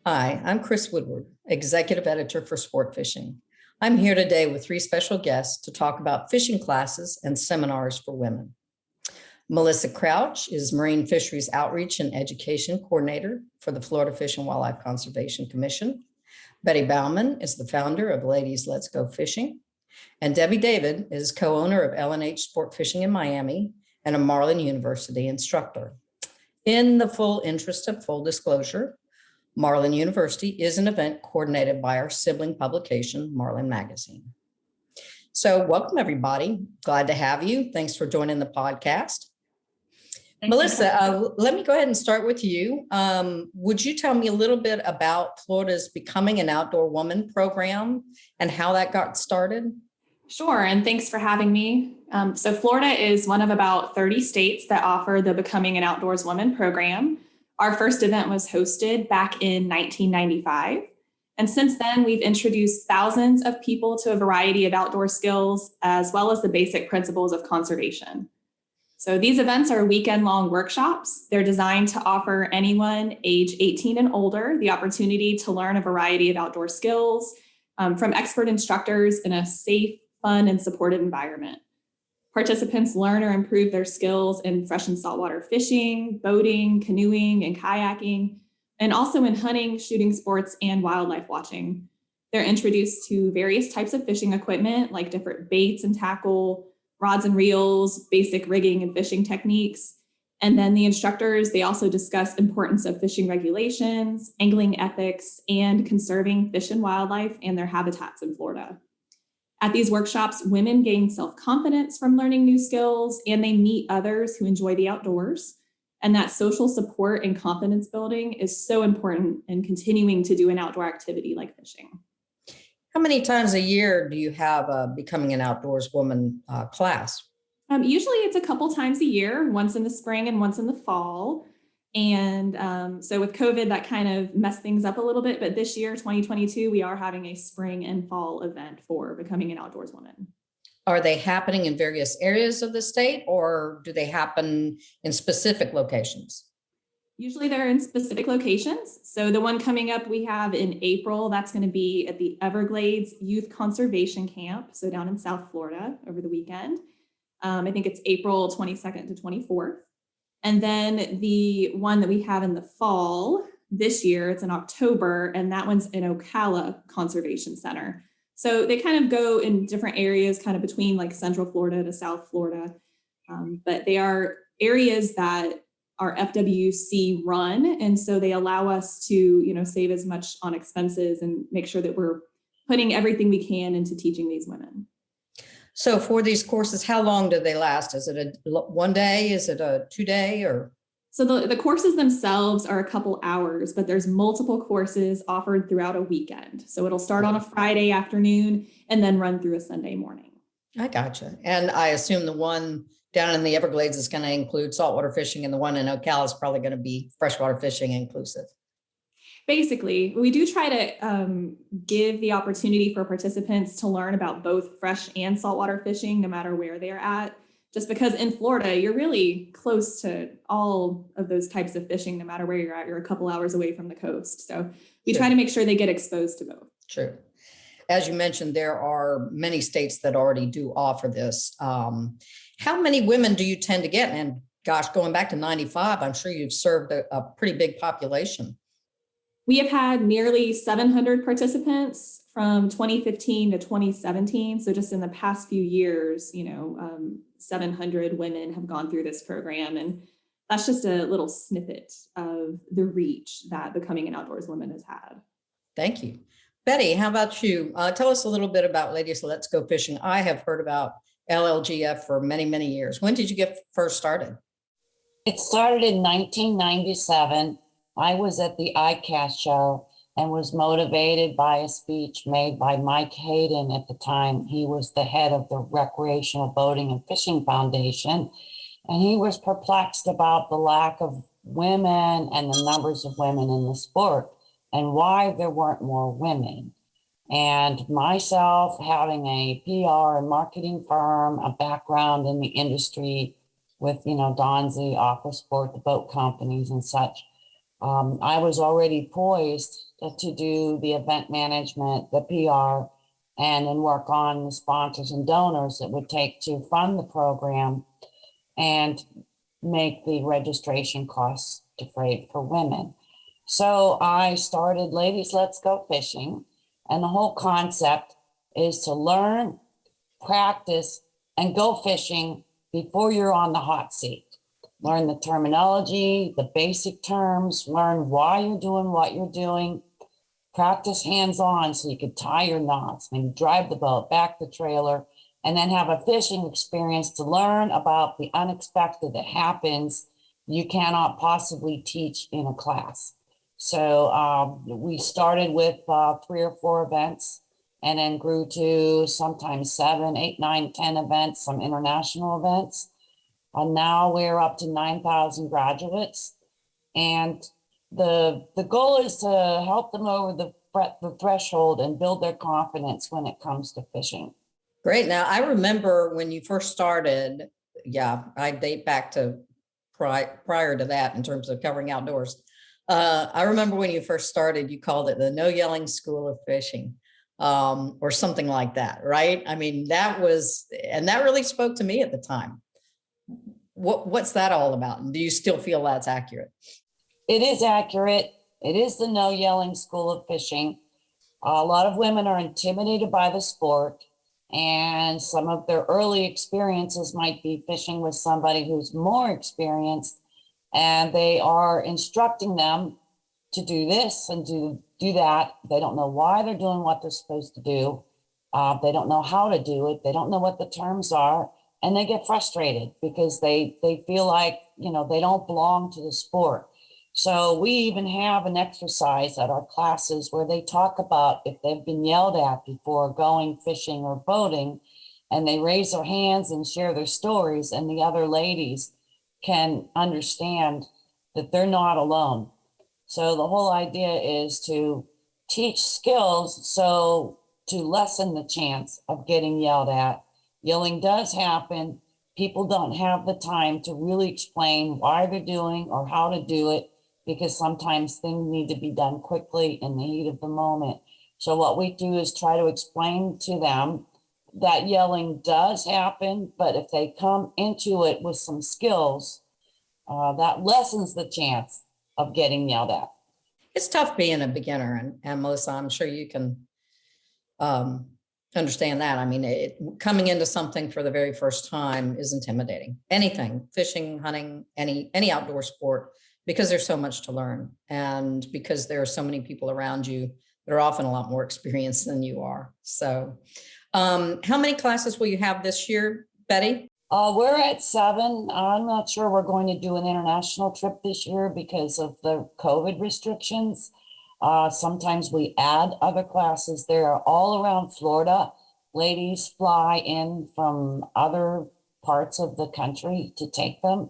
Hi, I'm Chris Woodward, Executive Editor for Sport Fishing. I'm here today with three special guests to talk about fishing classes and seminars for women. Melissa Crouch is Marine Fisheries Outreach and Education Coordinator for the Florida Fish and Wildlife Conservation Commission. Debbi Bauman is the founder of Ladies Let's Go Fishing. And Debbi David is co-owner of L&H Sport Fishing in Miami and a Marlin University instructor. In the full interest of full disclosure, Marlin University is an event coordinated by our sibling publication, Marlin Magazine. So welcome, everybody. Glad to have you. Thanks for joining the podcast. Melissa, let me go ahead and start with you. Would you tell me a little bit about Florida's Becoming an Outdoor Woman program and how that got started? Sure, and thanks for having me. So Florida is one of about 30 states that offer the Becoming an Outdoors Woman program. Our first event was hosted back in 1995. And since then, we've introduced thousands of people to a variety of outdoor skills, as well as the basic principles of conservation. So these events are weekend-long workshops. They're designed to offer anyone age 18 and older the opportunity to learn a variety of outdoor skills from expert instructors in a safe, fun, and supportive environment. Participants learn or improve their skills in fresh and saltwater fishing, boating, canoeing, and kayaking, and also in hunting, shooting sports, and wildlife watching. They're introduced to various types of fishing equipment like different baits and tackle, rods and reels, basic rigging and fishing techniques. And then the instructors, they also discuss importance of fishing regulations, angling ethics, and conserving fish and wildlife and their habitats in Florida. At these workshops, women gain self-confidence from learning new skills, and they meet others who enjoy the outdoors. And that social support and confidence building is so important in continuing to do an outdoor activity like fishing. How many times a year do you have a Becoming an Outdoors Woman class? Usually it's a couple times a year, once in the spring and once in the fall. And so with COVID, that kind of messed things up a little bit. But this year, 2022, we are having a spring and fall event for Becoming an Outdoors Woman. Are they happening in various areas of the state, or do they happen in specific locations? Usually they're in specific locations. So the one coming up we have in April, that's going to be at the Everglades Youth Conservation Camp. So down in South Florida over the weekend. I think it's April 22nd to 24th. And then the one that we have in the fall this year, it's in October, and that one's in Ocala Conservation Center. So they kind of go in different areas, kind of between like Central Florida to South Florida. But they are areas that are FWC run. And so they allow us to, save as much on expenses and make sure that we're putting everything we can into teaching these women. So for these courses, how long do they last? Is it a 1 day? Is it a 2 day or? So the courses themselves are a couple hours, but there's multiple courses offered throughout a weekend. So it'll start on a Friday afternoon and then run through a Sunday morning. I gotcha. And I assume the one down in the Everglades is going to include saltwater fishing, and the one in Ocala is probably going to be freshwater fishing inclusive. Basically, we do try to give the opportunity for participants to learn about both fresh and saltwater fishing, no matter where they're at. Just because in Florida, you're really close to all of those types of fishing, no matter where you're at. You're a couple hours away from the coast. So we try to make sure they get exposed to both. True. As you mentioned, there are many states that already do offer this. How many women do you tend to get? And gosh, going back to 95, I'm sure you've served a pretty big population. We have had nearly 700 participants from 2015 to 2017. So just in the past few years, 700 women have gone through this program. And that's just a little snippet of the reach that Becoming an Outdoors Woman has had. Thank you. Betty, how about you? Tell us a little bit about Ladies Let's Go Fishing. I have heard about LLGF for many, many years. When did you get first started? It started in 1997. I was at the ICAST show and was motivated by a speech made by Mike Hayden at the time. He was the head of the Recreational Boating and Fishing Foundation, and he was perplexed about the lack of women and the numbers of women in the sport and why there weren't more women. And myself, having a PR and marketing firm, a background in the industry with, Donzi, Aquasport, the boat companies and such, I was already poised to do the event management, the PR, and then work on the sponsors and donors it would take to fund the program and make the registration costs defrayed for women. So I started Ladies Let's Go Fishing, and the whole concept is to learn, practice, and go fishing before you're on the hot seat. Learn the terminology, the basic terms, learn why you're doing what you're doing, practice hands-on so you could tie your knots, maybe drive the boat, back the trailer, and then have a fishing experience to learn about the unexpected that happens you cannot possibly teach in a class. So we started with 3 or 4 events and then grew to sometimes 7, 8, 9, 10 events, some international events. And now we're up to 9,000 graduates. And the goal is to help them over the threshold and build their confidence when it comes to fishing. Great. Now, I remember when you first started, I date back to prior to that in terms of covering outdoors. I remember when you first started, you called it the No Yelling School of Fishing, or something like that, right? I mean, that really spoke to me at the time. What's that all about? And do you still feel that's accurate? It is accurate. It is the No Yelling School of Fishing. A lot of women are intimidated by the sport, and some of their early experiences might be fishing with somebody who's more experienced, and they are instructing them to do this and do that. They don't know why they're doing what they're supposed to do. They don't know how to do it. They don't know what the terms are, and they get frustrated because they feel like, they don't belong to the sport. So we even have an exercise at our classes where they talk about if they've been yelled at before going fishing or boating, and they raise their hands and share their stories, and the other ladies can understand that they're not alone. So the whole idea is to teach skills, so to lessen the chance of getting yelled at. Yelling does happen. People don't have the time to really explain why they're doing or how to do it, because sometimes things need to be done quickly in the heat of the moment. So what we do is try to explain to them that yelling does happen, but if they come into it with some skills, that lessens the chance of getting yelled at. It's tough being a beginner, and Melissa, I'm sure you can understand that. I mean, coming into something for the very first time is intimidating. Anything, fishing, hunting, any outdoor sport, because there's so much to learn, and because there are so many people around you that are often a lot more experienced than you are. So how many classes will you have this year, Betty? We're at 7. I'm not sure we're going to do an international trip this year because of the COVID restrictions. Sometimes we add other classes. They're all around Florida. Ladies fly in from other parts of the country to take them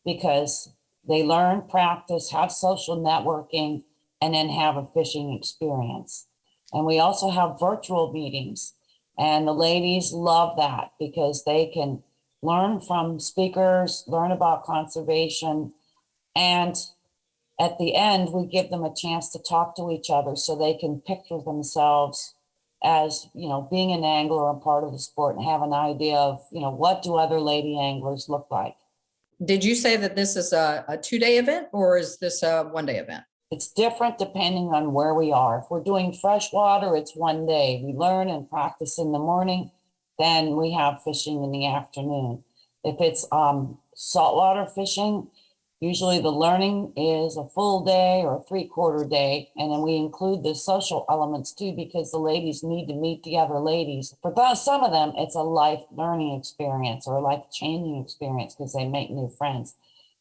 because they learn, practice, have social networking, and then have a fishing experience. And we also have virtual meetings, and the ladies love that because they can learn from speakers, learn about conservation, and at the end, we give them a chance to talk to each other so they can picture themselves as, being an angler and part of the sport, and have an idea of, what do other lady anglers look like. Did you say that this is a 2-day event, or is this a 1-day event? It's different depending on where we are. If we're doing freshwater, it's 1 day. We learn and practice in the morning, then we have fishing in the afternoon. If it's saltwater fishing, usually the learning is a full day or a 3/4 day. And then we include the social elements too, because the ladies need to meet the other ladies. For some of them, it's a life learning experience or a life changing experience because they make new friends.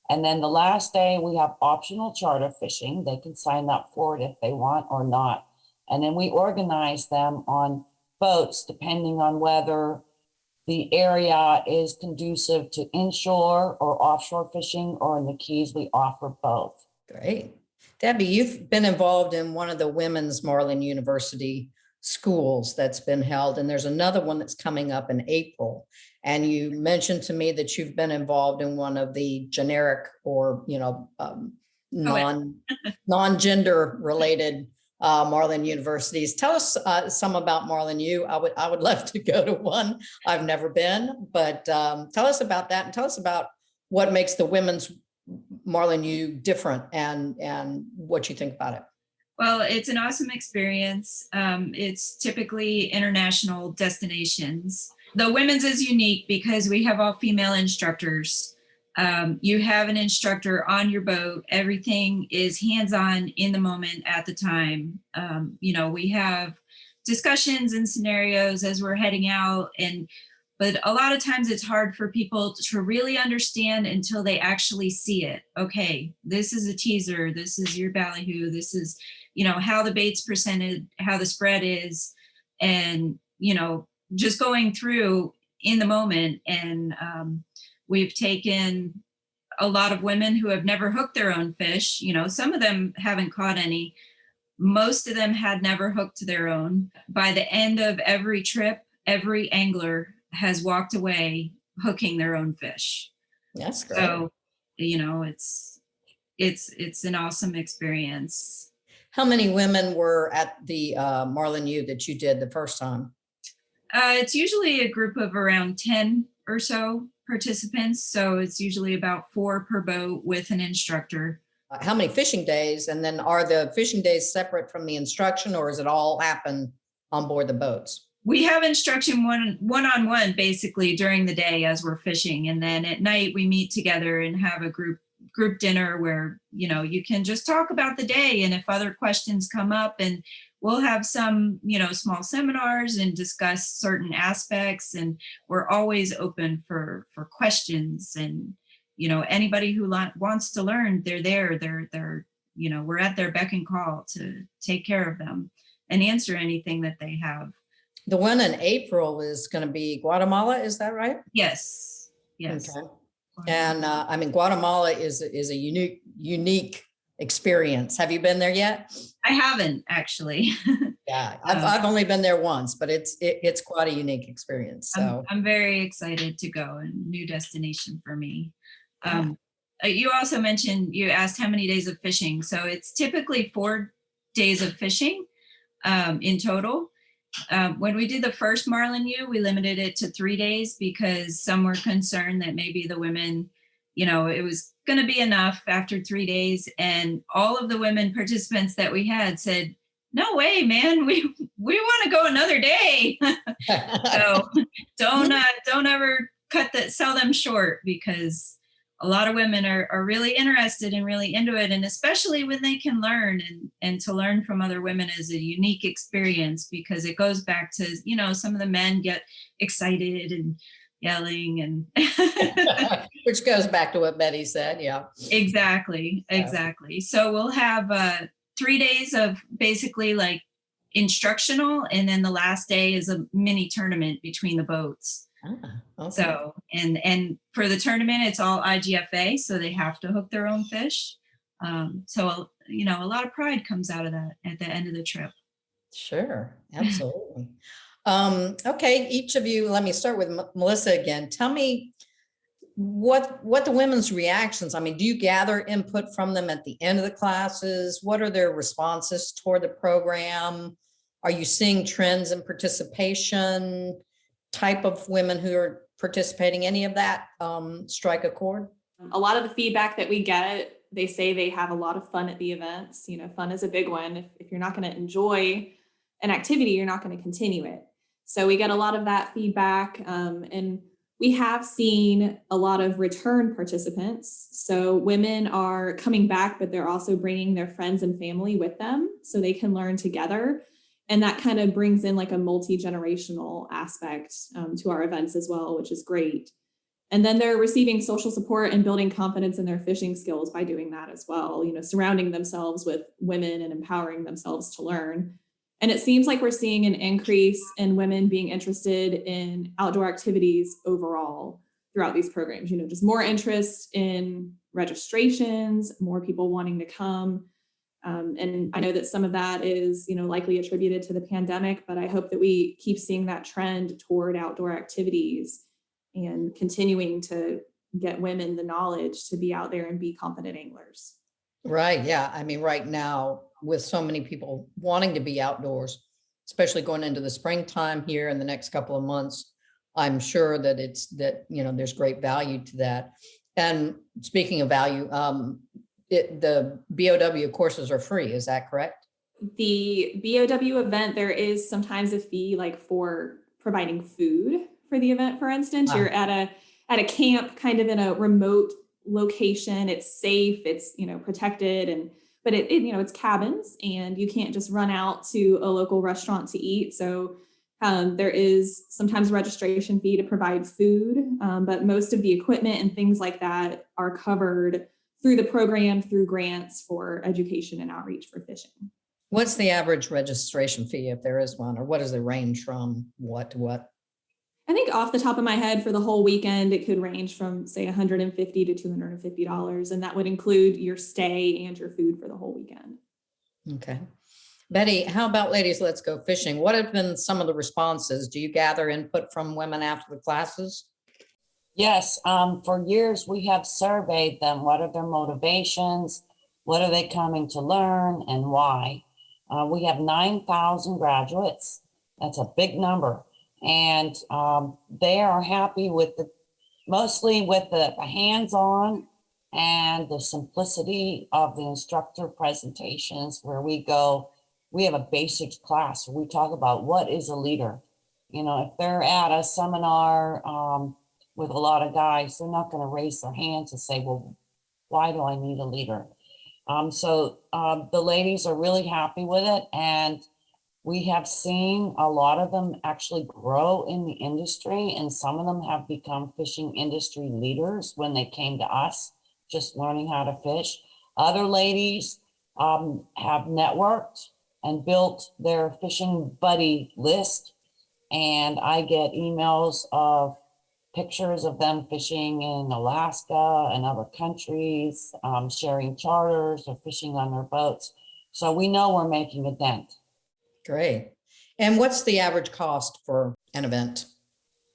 And then the last day we have optional charter fishing. They can sign up for it if they want or not. And then we organize them on boats depending on whether the area is conducive to inshore or offshore fishing, or in the Keys, we offer both. Great. Debbie, you've been involved in one of the women's Marlin University schools that's been held, and there's another one that's coming up in April. And you mentioned to me that you've been involved in one of the generic or, non-gender related Marlin Universities. Tell us some about Marlin U. I would love to go to one. I've never been, but tell us about that and tell us about what makes the women's Marlin U different and what you think about it. Well, it's an awesome experience. It's typically international destinations. The women's is unique because we have all female instructors. You have an instructor on your boat. Everything is hands-on in the moment at the time. We have discussions and scenarios as we're heading out, but a lot of times it's hard for people to really understand until they actually see it. Okay, this is a teaser. This is your ballyhoo. This is, how the bait's presented, how the spread is, and, just going through in the moment. And we've taken a lot of women who have never hooked their own fish. Some of them haven't caught any. Most of them had never hooked their own. By the end of every trip, every angler has walked away hooking their own fish. That's great. So, it's an awesome experience. How many women were at the Marlin U that you did the first time? It's usually a group of around 10 or so participants. So it's usually about 4 per boat with an instructor. How many fishing days? And then are the fishing days separate from the instruction, or does it all happen on board the boats? We have instruction one-on-one basically during the day as we're fishing. And then at night we meet together and have a group dinner where, you can just talk about the day. And if other questions come up, and we'll have some, small seminars and discuss certain aspects. And we're always open for questions. And, anybody who wants to learn, they're there. They're, we're at their beck and call to take care of them and answer anything that they have. The one in April is going to be Guatemala. Is that right? Yes. Okay. And Guatemala is a unique experience. Have you been there yet? I haven't actually. Yeah, I've only been there once, but it's quite a unique experience. So I'm very excited to go, and new destination for me. You also mentioned, you asked how many days of fishing. So it's typically 4 days of fishing in total. When we did the first Marlin U, we limited it to 3 days because some were concerned that maybe the women, it was going to be enough after 3 days. And all of the women participants that we had said, no way, man, we want to go another day. So don't ever sell them short, because a lot of women are really interested and really into it. And especially when they can learn, and to learn from other women is a unique experience, because it goes back to, some of the men get excited and yelling and which goes back to what Betty said. Yeah, exactly. So we'll have 3 days of basically like instructional, and then the last day is a mini tournament between the boats. Okay. So, and for the tournament, it's all IGFA, so they have to hook their own fish. So, a lot of pride comes out of that at the end of the trip. Sure, absolutely. Okay, each of you, let me start with Melissa again. Tell me what the women's reactions, do you gather input from them at the end of the classes? What are their responses toward the program? Are you seeing trends in participation? Type of women who are participating, any of that strike a chord? A lot of the feedback that we get, they say they have a lot of fun at the events. Fun is a big one. If you're not going to enjoy an activity, you're not going to continue it. So we get a lot of that feedback. And we have seen a lot of return participants. So women are coming back, but they're also bringing their friends and family with them so they can learn together. And that kind of brings in like a multi-generational aspect to our events as well, which is great. And then they're receiving social support and building confidence in their fishing skills by doing that as well, surrounding themselves with women and empowering themselves to learn. And it seems like we're seeing an increase in women being interested in outdoor activities overall throughout these programs, just more interest in registrations, more people wanting to come. And I know that some of that is, likely attributed to the pandemic, but I hope that we keep seeing that trend toward outdoor activities and continuing to get women the knowledge to be out there and be confident anglers. Right. Yeah. Right now, with so many people wanting to be outdoors, especially going into the springtime here in the next couple of months, I'm sure that there's great value to that. And speaking of value, the BOW courses are free. Is that correct? The BOW event, there is sometimes a fee like for providing food for the event. For instance, you're at a camp kind of in a remote location. It's safe, it's protected, but it's cabins and you can't just run out to a local restaurant to eat. So there is sometimes a registration fee to provide food, but most of the equipment and things like that are covered through the program, through grants for education and outreach for fishing. What's the average registration fee, if there is one, or what does it range from what to what? I think off the top of my head for the whole weekend, it could range from say $150 to $250. And that would include your stay and your food for the whole weekend. Okay. Betty, how about ladies, let's go fishing? What have been some of the responses? Do you gather input from women after the classes? Yes, for years we have surveyed them. What are their motivations? What are they coming to learn and why? We have 9,000 graduates. That's a big number. And they are happy with mostly with the hands-on and the simplicity of the instructor presentations where we have a basics class where we talk about what is a leader. If they're at a seminar with a lot of guys, they're not going to raise their hands and say, well, why do I need a leader? So the ladies are really happy with it. And we have seen a lot of them actually grow in the industry. And some of them have become fishing industry leaders when they came to us, just learning how to fish. Other ladies have networked and built their fishing buddy list. And I get emails of pictures of them fishing in Alaska and other countries, sharing charters or fishing on their boats. So we know we're making a dent. Great. And what's the average cost for an event?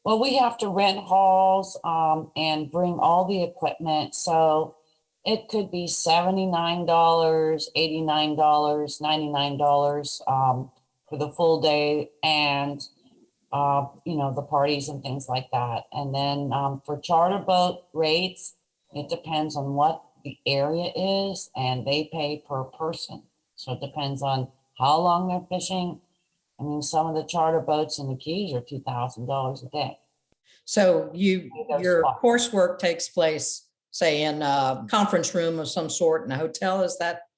Well, we have to rent halls and bring all the equipment. So it could be $79, $89, $99 for the full day, and the parties and things like that. And then for charter boat rates, it depends on what the area is, and they pay per person. So it depends on how long they're fishing. I mean, some of the charter boats in the Keys are $2,000 a day. So your coursework takes place, say, in a conference room of some sort in a hotel. Is that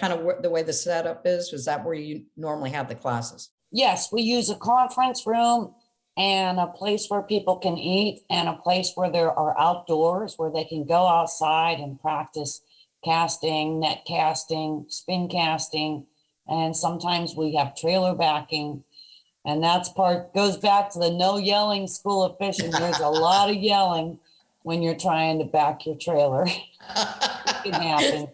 kind of the way the setup is? Is that where you normally have the classes? Yes, we use a conference room and a place where people can eat and a place where there are outdoors where they can go outside and practice casting, net casting, spin casting. And sometimes we have trailer backing. And goes back to the no yelling school of fishing. There's a lot of yelling when you're trying to back your trailer. It can happen.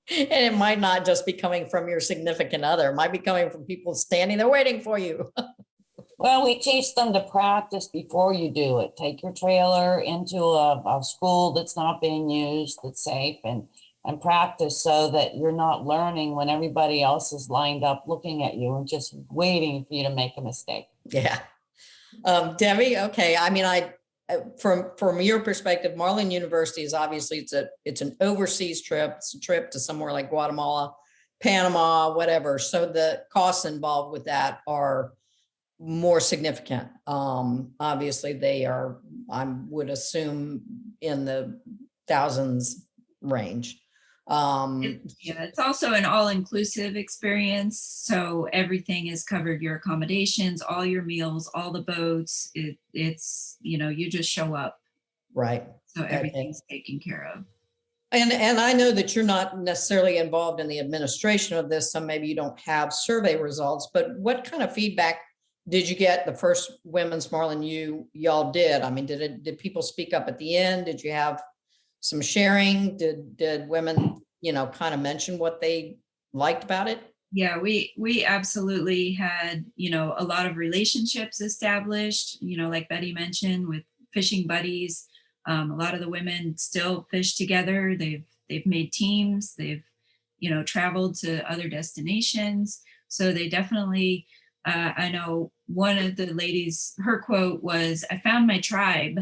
And it might not just be coming from your significant other. It might be coming from people standing there waiting for you. Well, we teach them to practice before you do it. Take your trailer into a school that's not being used, that's safe, and practice so that you're not learning when everybody else is lined up looking at you and just waiting for you to make a mistake. Yeah. Debbi, okay. I mean, from your perspective, Marlin University is obviously it's an overseas trip. It's a trip to somewhere like Guatemala, Panama, whatever. So the costs involved with that are more significant. Obviously they are, I would assume, in the thousands range. It's also an all-inclusive experience. So everything is covered, your accommodations, all your meals, all the boats. It's you just show up. Right. So everything's taken care of. And I know that you're not necessarily involved in the administration of this, so maybe you don't have survey results, but what kind of feedback did you get the first Women's Marlin y'all did? I mean, did people speak up at the end? Did you have some sharing? Did women, kind of mention what they liked about it? Yeah, we absolutely had, a lot of relationships established, like Betty mentioned, with fishing buddies. A lot of the women still fish together. They've made teams. They've traveled to other destinations. So they definitely, I know one of the ladies, her quote was, "I found my tribe,"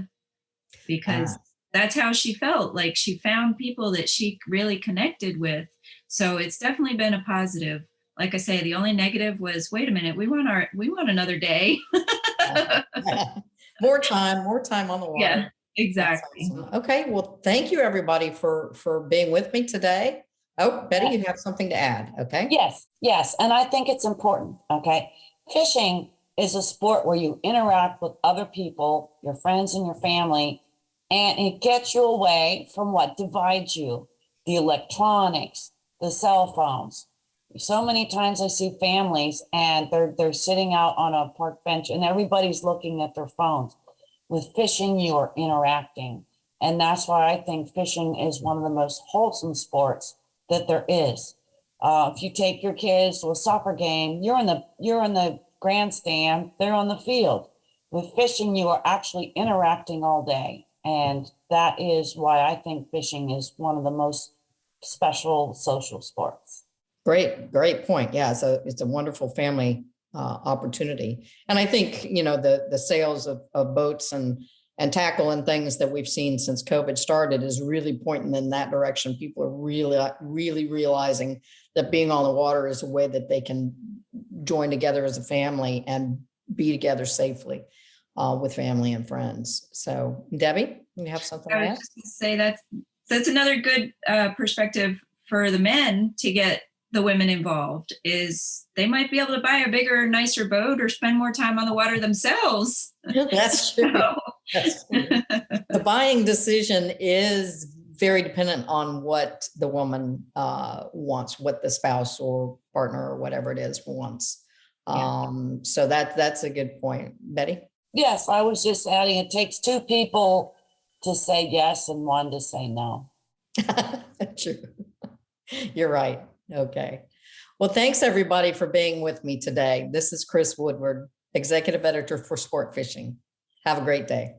because that's how she felt. Like she found people that she really connected with. So it's definitely been a positive. Like I say, the only negative was, wait a minute, we want another day. More time on the water. Yeah, exactly. Awesome. Okay, well, thank you everybody for being with me today. Oh, Betty, you have something to add, okay? Yes. And I think it's important. Okay. Fishing is a sport where you interact with other people, your friends and your family, and it gets you away from what divides you, the electronics, the cell phones. So many times I see families and they're sitting out on a park bench and everybody's looking at their phones. With fishing, you are interacting. And that's why I think fishing is one of the most wholesome sports that there is. If you take your kids to a soccer game, you're in the grandstand, they're on the field. With fishing, you are actually interacting all day. And that is why I think fishing is one of the most special social sports. Great point. Yeah, it's a wonderful family opportunity. And I think, the sales of boats and tackle and things that we've seen since COVID started is really pointing in that direction. People are really realizing that being on the water is a way that they can join together as a family and be together safely with family and friends. So Debbie, you have something to I add? was just going to say that's another good perspective for the men to get the women involved, is they might be able to buy a bigger, nicer boat or spend more time on the water themselves. That's true. That's true. The buying decision is very dependent on what the woman wants, what the spouse or partner or whatever it is wants. So that's a good point. Betty? Yes, I was just adding, it takes two people to say yes and one to say no. True. You're right. Okay. Well, thanks everybody for being with me today. This is Chris Woodward, Executive Editor for Sport Fishing. Have a great day.